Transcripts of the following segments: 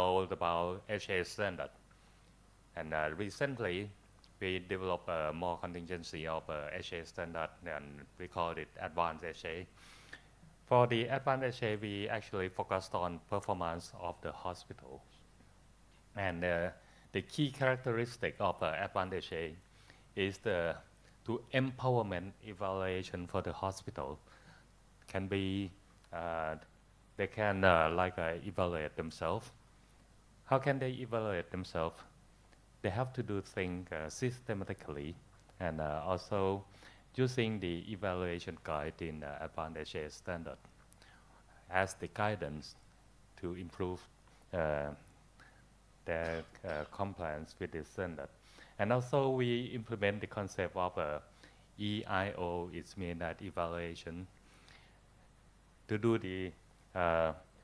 know about HA standard. And recently, we developed more contingency of HA standard, and we call it advanced HA. For the advanced HA, we actually focused on performance of the hospital. And the key characteristic of advanced HA is the to empowerment evaluation for the hospital. Can be they can evaluate themselves. How can they evaluate themselves? They have to do things systematically, and also using the evaluation guide in Advanced HA standard as the guidance to improve their compliance with the standard. And also we implement the concept of EIO, it means that evaluation, to do the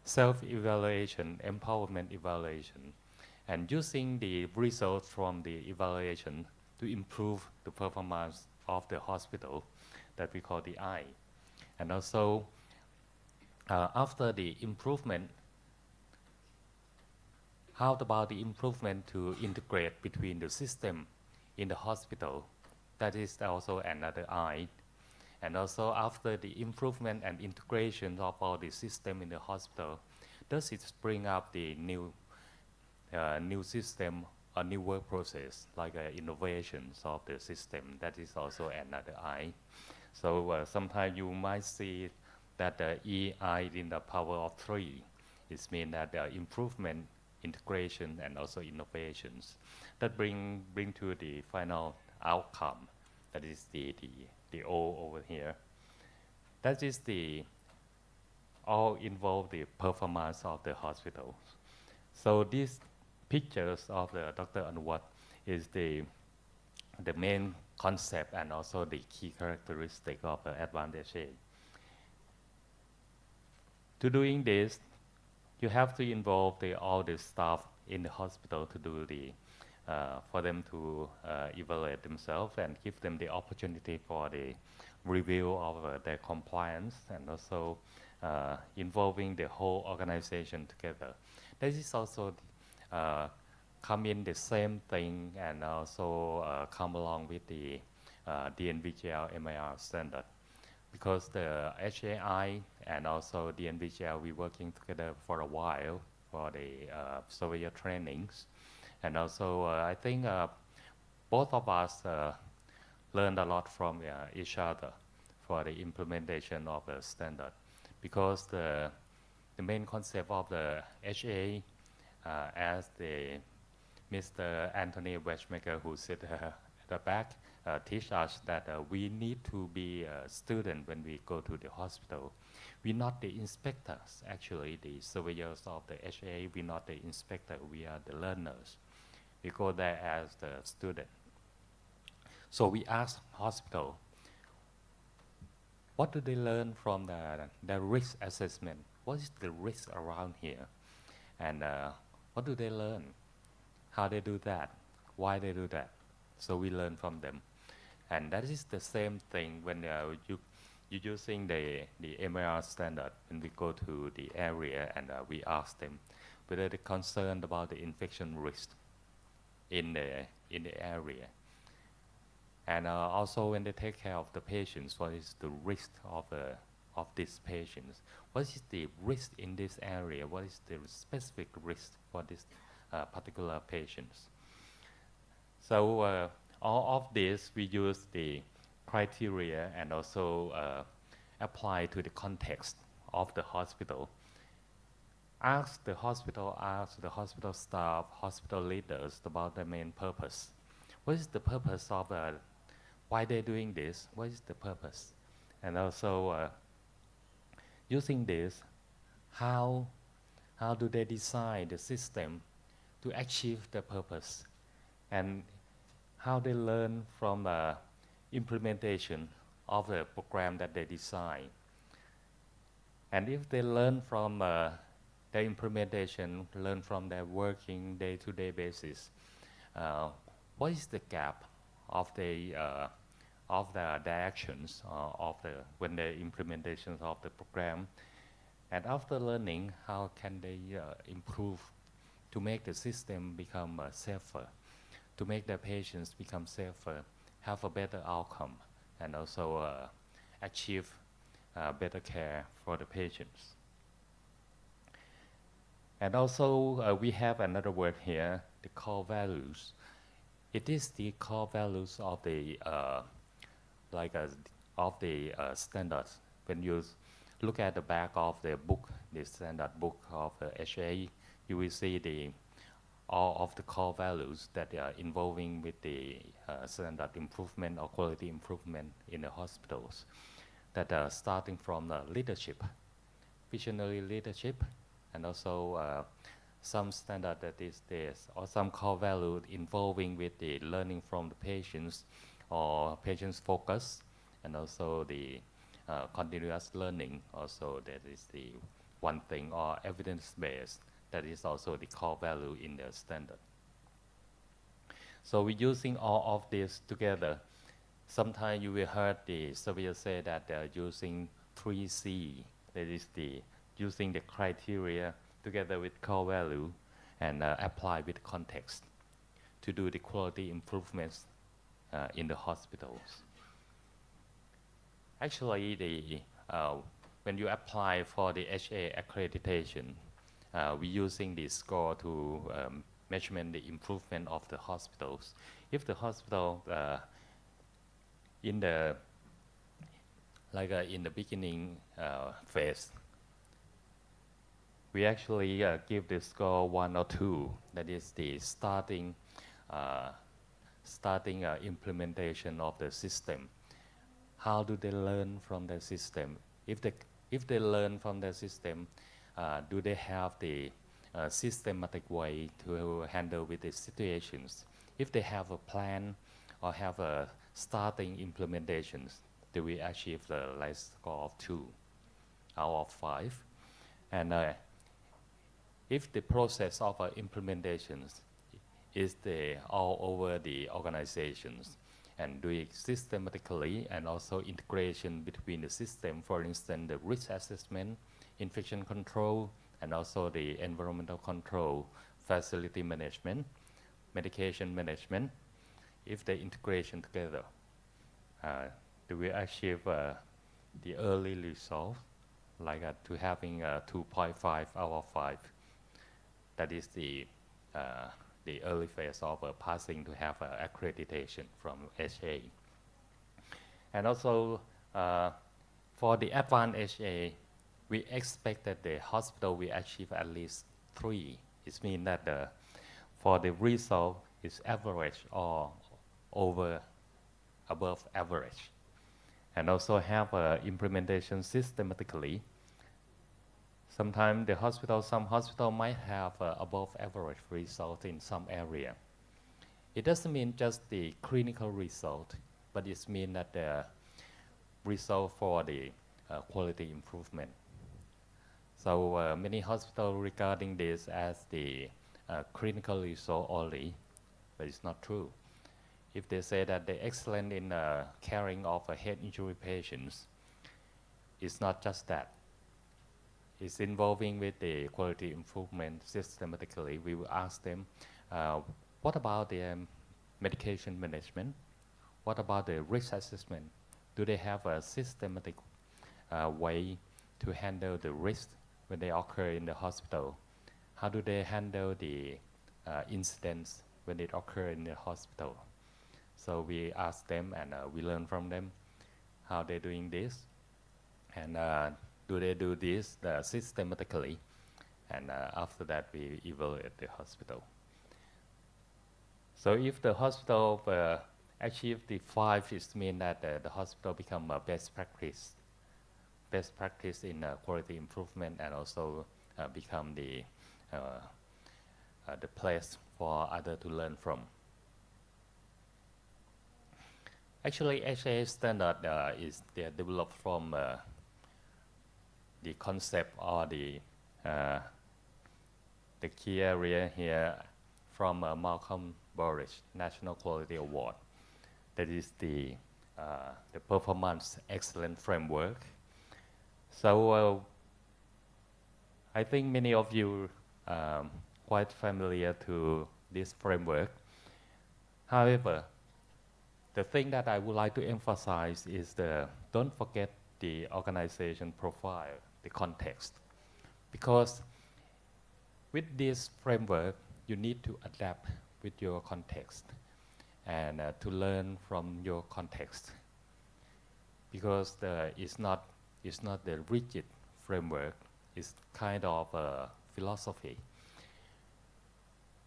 self-evaluation, empowerment evaluation, and using the results from the evaluation to improve the performance of the hospital that we call the I. And also, after the improvement, how about the improvement to integrate between the system in the hospital? That is also another I. And also after the improvement and integration of all the system in the hospital, does it bring up the new system or new work process, like innovations of the system? That is also another I. So sometimes you might see that the EI in the power of 3. It means that improvement, integration, and also innovations that bring to the final outcome. That is the O over here. That is the all involve the performance of the hospital. So these pictures of the Dr. Anuwat is the main concept and also the key characteristic of the advanced HA. To doing this, you have to involve all the staff in the hospital to do for them to evaluate themselves and give them the opportunity for the review of their compliance, and also involving the whole organization together. This is also come in the same thing, and also come along with the DNVGL MIR standard. Because the HAI and also DNVGL, we're working together for a while for the surveyor trainings. And also, I think both of us learned a lot from each other for the implementation of the standard. Because the main concept of the HA, as the Mr. Anthony Westmaker, who sit at the back, teach us that we need to be a student when we go to the hospital. We're not the inspectors, actually, the surveyors of the HA. We're not the inspector, we are the learners. We go there as the student. So we ask hospital, what do they learn from the risk assessment? What is the risk around here? And what do they learn? How they do that? Why they do that? So we learn from them. And that is the same thing when you're using the MIR standard. When we go to the area and we ask them whether they're concerned about the infection risk in the area. And also when they take care of the patients, what is the risk of these patients? What is the risk in this area? What is the specific risk for this particular patients? So all of this, we use the criteria and also apply to the context of the hospital. Ask the hospital staff, hospital leaders about the main purpose. What is the purpose of why they're doing this? What is the purpose? And also using this, how do they design the system to achieve the purpose? And how they learn from the implementation of the program that they design. And if they learn from their implementation, learn from their working day-to-day basis, what is the gap of their actions when the implementations of the program? And after learning, how can they improve to make the system become safer, to make the patients become safer, have a better outcome, and also achieve better care for the patients. And also we have another word here, the core values. It is the core values of the standards. When you look at the back of the book, the standard book of HA, you will see all of the core values that are involving with the standard improvement or quality improvement in the hospitals, that are starting from leadership, visionary leadership, and also some standard that is this, or some core value involving with the learning from the patients, or patients focus, and also the continuous learning. Also, that is the one thing, or evidence-based. That is also the core value in the standard. So we're using all of this together. Sometimes you will heard the surveyor say that they're using 3C. That is using the criteria together with core value and apply with context to do the quality improvements in the hospitals. Actually, when you apply for the HA accreditation, we're using this score to measurement the improvement of the hospitals. If the hospital in the beginning phase, we actually give the score 1 or 2. That is the starting implementation of the system. How do they learn from the system? If they learn from the system, do they have the systematic way to handle with the situations? If they have a plan or have a starting implementations, do we achieve the last score of 2 out of 5? And if the process of implementations is all over the organizations and do it systematically, and also integration between the system, for instance, the risk assessment, infection control, and also the environmental control, facility management, medication management, if the integration together, do we achieve the early result, like to having 2.5 out of 5? That is the early phase of passing to have accreditation from HA. And also for the advanced HA, we expect that the hospital will achieve at least 3. It means that for the result is average or above average. And also have implementation systematically. Sometimes some hospital might have above average result in some area. It doesn't mean just the clinical result, but it means that the result for the quality improvement. So many hospitals regarding this as the clinical result only, but it's not true. If they say that they're excellent in caring of head injury patients, it's not just that. It's involving with the quality improvement systematically. We will ask them, what about the medication management? What about the risk assessment? Do they have a systematic way to handle the risk when they occur in the hospital? How do they handle the incidents when it occurs in the hospital? So we ask them and we learn from them how they're doing this. And do they do this systematically? And after that, we evaluate the hospital. So if the hospital achieve the 5, it means that the hospital become a best practice in quality improvement, and also become the place for others to learn from. Actually, HA standard is developed from the concept or the key area here from Malcolm Barish National Quality Award. That is the Performance Excellence Framework. So I think many of you quite familiar to this framework. However, the thing that I would like to emphasize is don't forget the organization profile, the context. Because with this framework, you need to adapt with your context and to learn from your context. Because it's not the rigid framework, it's kind of a philosophy.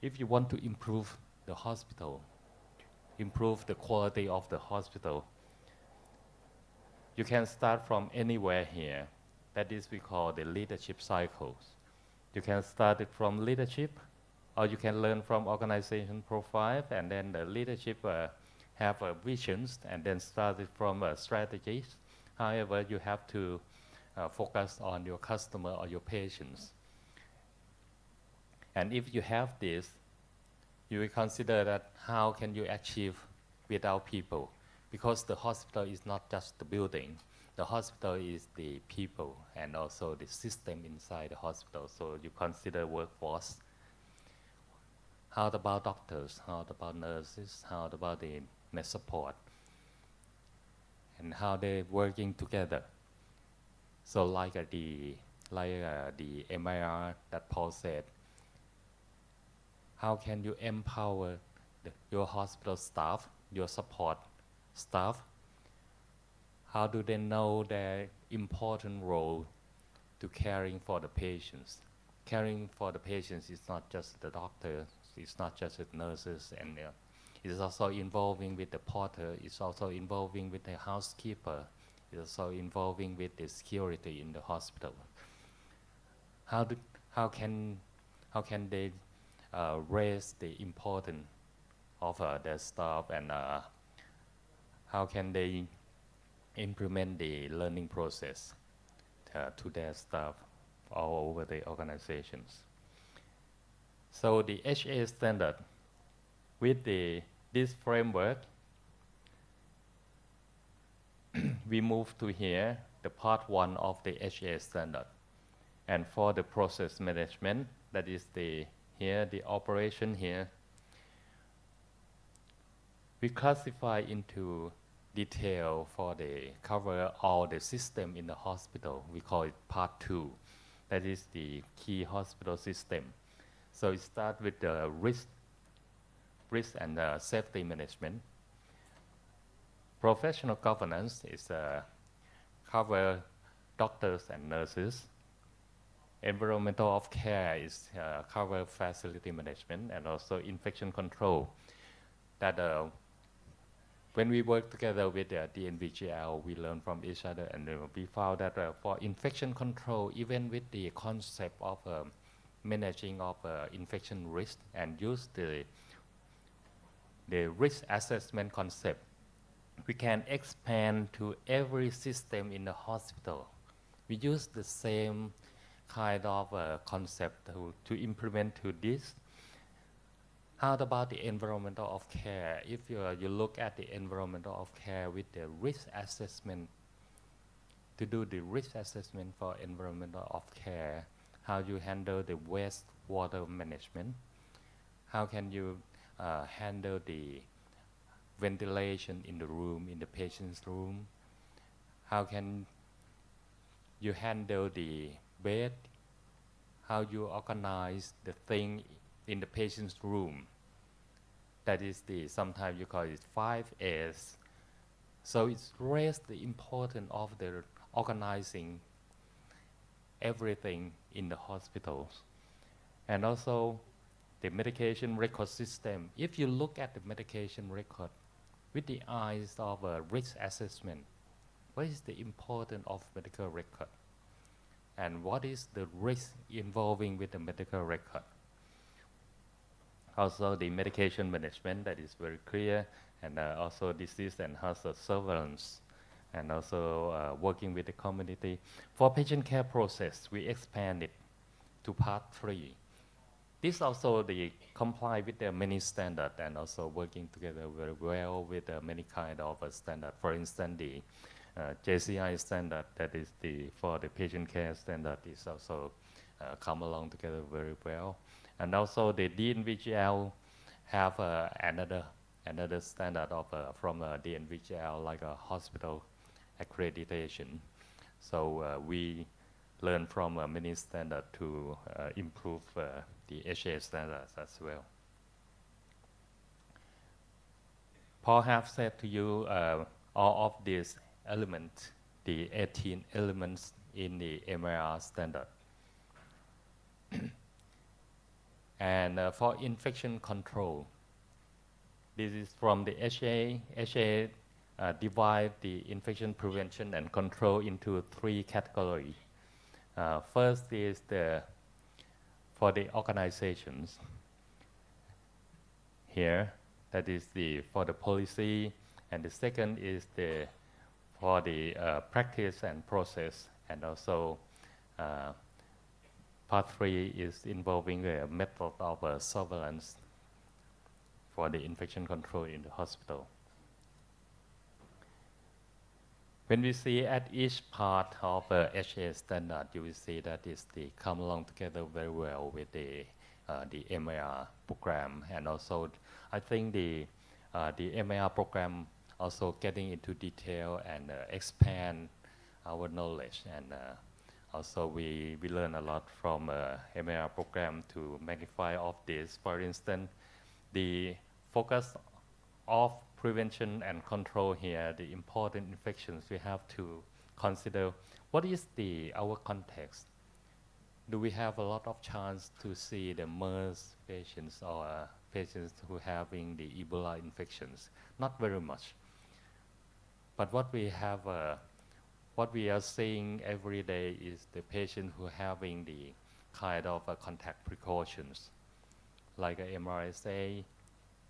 If you want to improve the hospital, improve the quality of the hospital, you can start from anywhere here. That is we call the leadership cycles. You can start it from leadership, or you can learn from organization profile, and then the leadership have visions, and then start it from strategies. However, you have to focus on your customer or your patients. And if you have this, you will consider that how can you achieve without people? Because the hospital is not just the building. The hospital is the people and also the system inside the hospital. So you consider workforce. How about doctors? How about nurses? How about the med support? And how they working together? So like the MIR that Paul said, how can you empower your hospital staff, your support staff? How do they know their important role to caring for the patients? Caring for the patients is not just the doctor, it's not just the nurses, and it's also involving with the porter, it's also involving with the housekeeper, it's also involving with the security in the hospital. How can they raise the importance of their staff, and how can they implement the learning process to their staff all over the organizations? So the HA standard, with this framework, we move to here, the part 1 of the HA standard. And for the process management, that is the operation here, we classify into detail for the cover all the system in the hospital. We call it part 2. That is the key hospital system. So it starts with the risk and safety management. Professional governance is cover doctors and nurses. Environmental of care is cover facility management and also infection control. That when we work together with the DNVGL, we learn from each other, and we found that for infection control, even with the concept of managing of infection risk and use the risk assessment concept, we can expand to every system in the hospital. We use the same kind of concept to implement to this. How about the environmental of care? If you look at the environmental of care with the risk assessment, to do the risk assessment for environmental of care, how you handle the wastewater management, how can you handle the ventilation in the room, in the patient's room, how can you handle the bed, how you organize the thing in the patient's room. That is sometimes you call it 5S. So it's raised the importance of the organizing everything in the hospitals. And also the medication record system. If you look at the medication record with the eyes of a risk assessment, what is the importance of medical record? And what is the risk involving with the medical record? Also the medication management, that is very clear, and also disease and hazard surveillance, and also working with the community. For patient care process, we expand it to part 3. This also comply with the many standards and also working together very well with many kind of standard. For instance, the JCI standard, that is for the patient care standard, is also come along together very well. And also the DNVGL have another standard of from DNVGL like a hospital accreditation. So we learn from many standards to improve the HA standards as well. Paul have said to you all of these elements, the 18 elements in the MIR standard. And for infection control, this is from the HA. HA divide the infection prevention and control into 3 categories. First is for the organizations. Here, that is for the policy, and the second is for the practice and process, and also part 3 is involving the method of surveillance for the infection control in the hospital. When we see at each part of HA standard, you will see that they come along together very well with the MIR program, and also I think the MIR program also getting into detail and expand our knowledge, and also we learn a lot from MIR program to magnify of this. For instance, the focus of prevention and control here, the important infections we have to consider. What is our context? Do we have a lot of chance to see the MERS patients or patients who are having the Ebola infections? Not very much. But what we have, what we are seeing every day is the patient who are having the kind of contact precautions, like a MRSA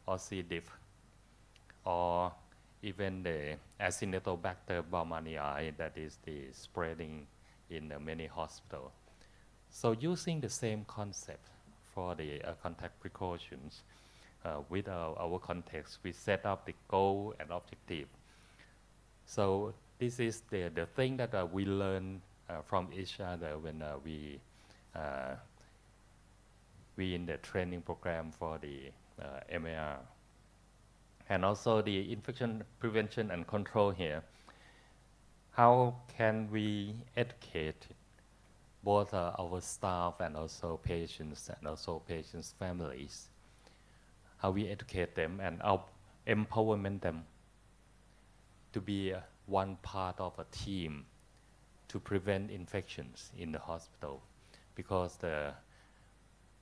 or C. diff, or even the Acinetobacter baumannii that is the spreading in many hospitals. So using the same concept for the contact precautions with our context, we set up the goal and objective. So this is the thing that we learn from each other when we in the training program for the MAR. And also the infection prevention and control here. How can we educate both our staff and also patients and also patients' families? How we educate them and empowerment them to be one part of a team to prevent infections in the hospital, because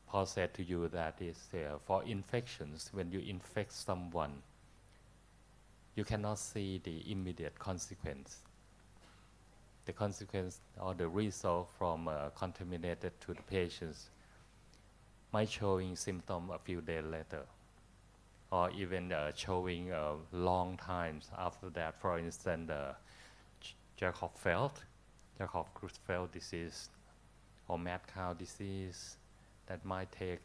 Paul said to you that is for infections, when you infect someone, you cannot see the immediate consequence. The consequence or the result from contaminated to the patients might showing symptoms a few days later, or even showing long times after that. For instance, Jakob-Creutzfeldt disease or mad cow disease that might take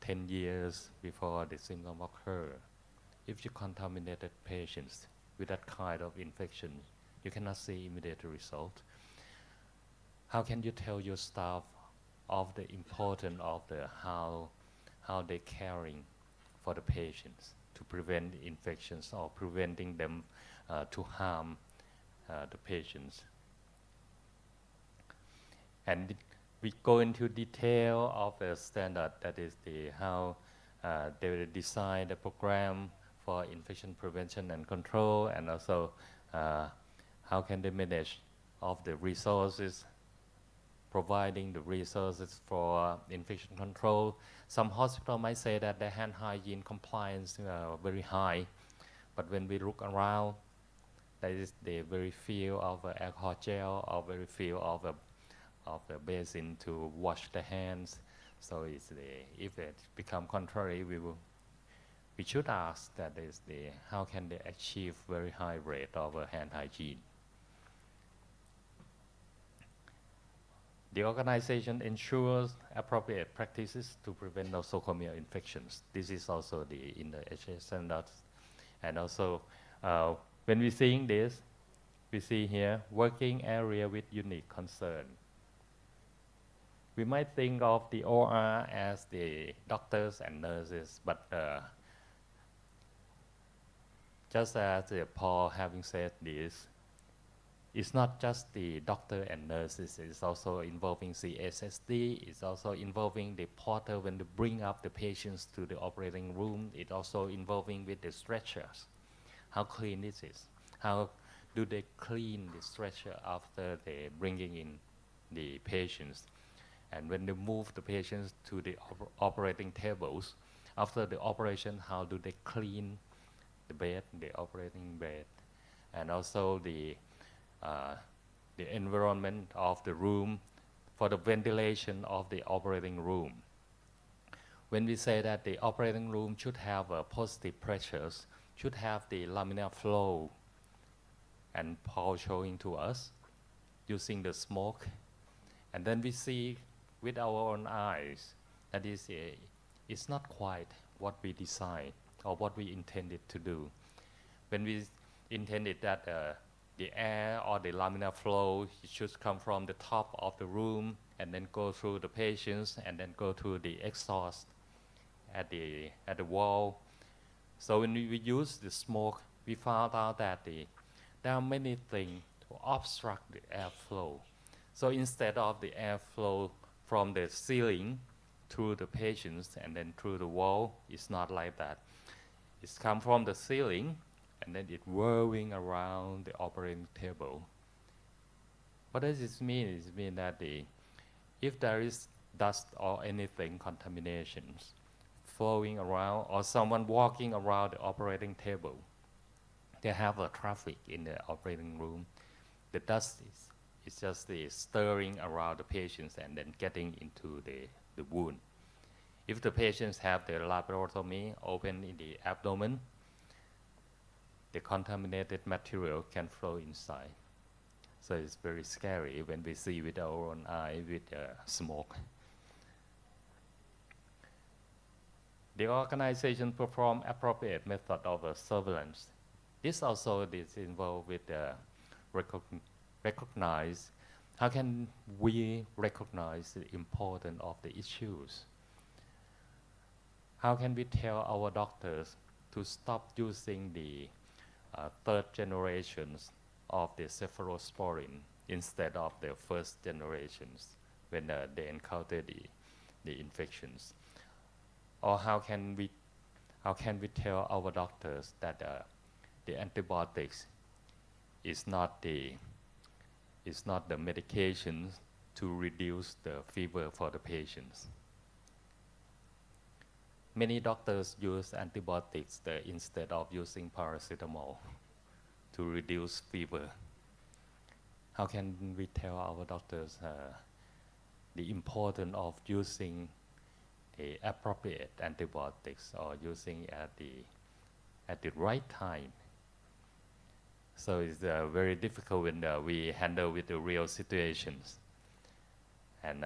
10 years before the symptom occur. If you contaminated patients with that kind of infection, you cannot see immediate result. How can you tell your staff of the importance of how they caring for the patients to prevent infections or preventing them to harm the patients? And we go into detail of the standard, that is how they will design the program for infection prevention and control, and also how can they manage of the resources, providing the resources for infection control. Some hospitals might say that their hand hygiene compliance very high, but when we look around, there is the very few of alcohol gel or very few of the basin to wash the hands. So if it become contrary, we should ask that is how can they achieve very high rate of hand hygiene. The organization ensures appropriate practices to prevent nosocomial infections. This is also in the HA standards. And also, when we seeing this, we see here working area with unique concern. We might think of the OR as the doctors and nurses, but just as Paul having said this, it's not just the doctor and nurses, it's also involving CSSD, it's also involving the porter when they bring up the patients to the operating room, it's also involving with the stretchers. How clean this is? How do they clean the stretcher after they bringing in the patients? And when they move the patients to the operating tables, after the operation, how do they clean the bed, the operating bed? And also the environment of the room for the ventilation of the operating room. When we say that the operating room should have positive pressures, should have the laminar flow, and Paul showing to us using the smoke, and then we see with our own eyes that it's not quite what we designed or what we intended to do. When we intended that the air or the laminar flow should come from the top of the room and then go through the patients and then go through the exhaust at the wall. So when we use the smoke, we found out that there are many things to obstruct the airflow. So instead of the airflow from the ceiling through the patients and then through the wall, it's not like that. It's come from the ceiling and then it whirling around the operating table. What does this mean? It means that if there is dust or anything, contaminations flowing around or someone walking around the operating table, they have a traffic in the operating room. The dust is just the stirring around the patients and then getting into the wound. If the patients have their laparotomy open in the abdomen, the contaminated material can flow inside. So it's very scary when we see with our own eye with smoke. The organization perform appropriate method of surveillance. This also is involved with recognize. How can we recognize the importance of the issues? How can we tell our doctors to stop using the third generations of the cephalosporin instead of the first generations when they encounter the infections? Or how can we tell our doctors that the antibiotics is not the medications to reduce the fever for the patients? Many doctors use antibiotics instead of using paracetamol to reduce fever. How can we tell our doctors the importance of using the appropriate antibiotics or using at the right time? So it's very difficult when we handle with the real situations. And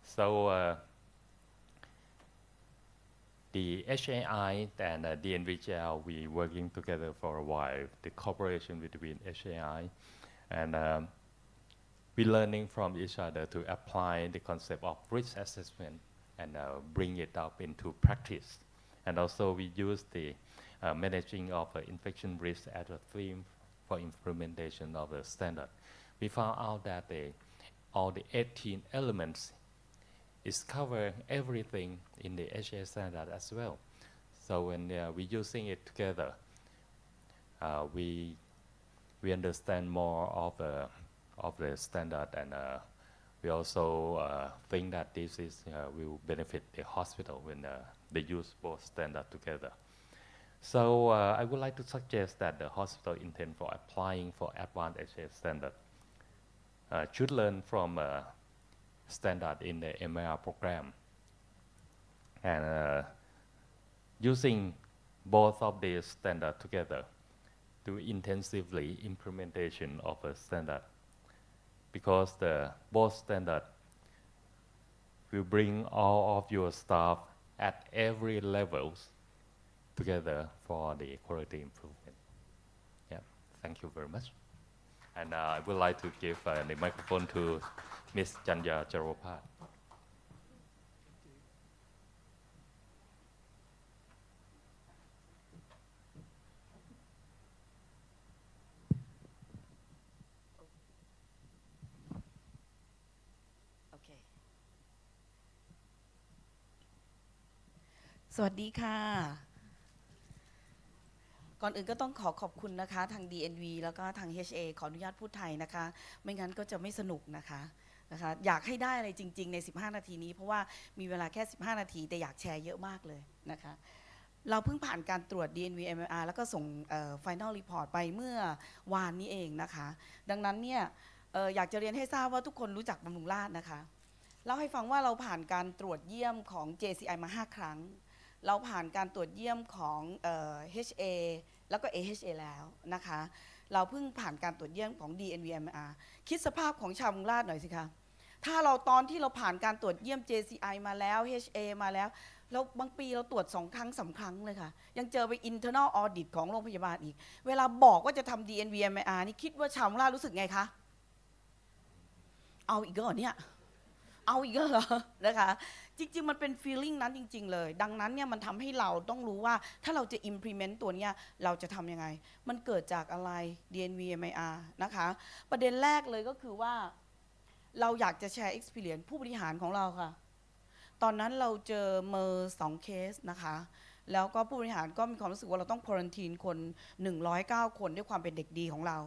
so the HAI and DNVGL, we working together for a while, the cooperation between HAI, and we learning from each other to apply the concept of risk assessment and bring it up into practice. And also we use the managing of infection risk as a theme for implementation of a standard. We found out that all the 18 elements is cover everything in the HA standard as well. So when we're using it together, we understand more of the standard, and we also think that this will benefit the hospital when they use both standards together. So I would like to suggest that the hospital intend for applying for advanced HA standard should learn from standard in the MIR program, and using both of these standards together to intensively implementation of a standard, because both standard will bring all of your staff at every levels together for the quality improvement. Yeah, thank you very much. And I would like to give the microphone to Miss Janya Jaropat. Okay. สวัสดีค่ะ ก่อนอื่นก็ต้องขอบคุณนะคะทาง DNV แล้วก็ทาง HA ขออนุญาตพูดไทยนะคะ ไม่งั้นก็จะไม่สนุกนะคะอยากให้ได้อะไรจริงๆใน15นาทีนี้เพราะว่ามีเวลาแค่15นาทีแต่อยากแชร์เยอะมากเลยนะคะเราเพิ่งผ่านการตรวจ DNV MMR แล้วก็ส่งFinal Report ไปเมื่อวานนี้เองนะคะดังนั้นเนี่ยอยากจะเรียนให้ทราบว่าทุกคนรู้จักบำรุงราษฎร์นะคะเล่าให้ฟังว่าเราผ่านการตรวจเยี่ยมของ JCI มา5ครั้งเราผ่านการตรวจเยี่ยมของHA แล้วก็ AHA แล้วนะคะเราเพิ่งผ่านการตรวจเยี่ยมของ DNV MMR คิดสภาพของชาวบำรุงราษฎร์หน่อยสิคะถ้าเราตอนที่เราผ่านการตรวจเยี่ยม JCI มาแล้ว HA มาแล้วแล้วบางปีเราตรวจ2ครั้ง3ครั้งเลยค่ะยังเจอไป internal audit ของโรงพยาบาลอีกเวลาบอกว่าจะทำ DNV MMR นี่คิดว่าชาวบำรุงราษฎร์รู้สึกไงคะเอาอีกแล้วเหรอเนี่ยเอาอีกแล้วเหรอนะคะจริงๆมันเป็น feeling นั้นจริงๆเลยดังนั้นเนี่ยมันทำให้เราต้องรู้ว่าถ้าเราจะ implement ตัวเนี้ยเราจะทำยังไงมันเกิดจากอะไร DNV MIR นะคะประเด็นแรกเลยก็คือว่าเราอยากจะแชร์ experience ผู้บริหารของเราค่ะตอนนั้นเราเจอเมอร์2เคสนะคะแล้วก็ผู้บริหารก็มีความรู้สึกว่าเราต้องควอรันทีนคน109คนด้วยความเป็นเด็กดีของเรา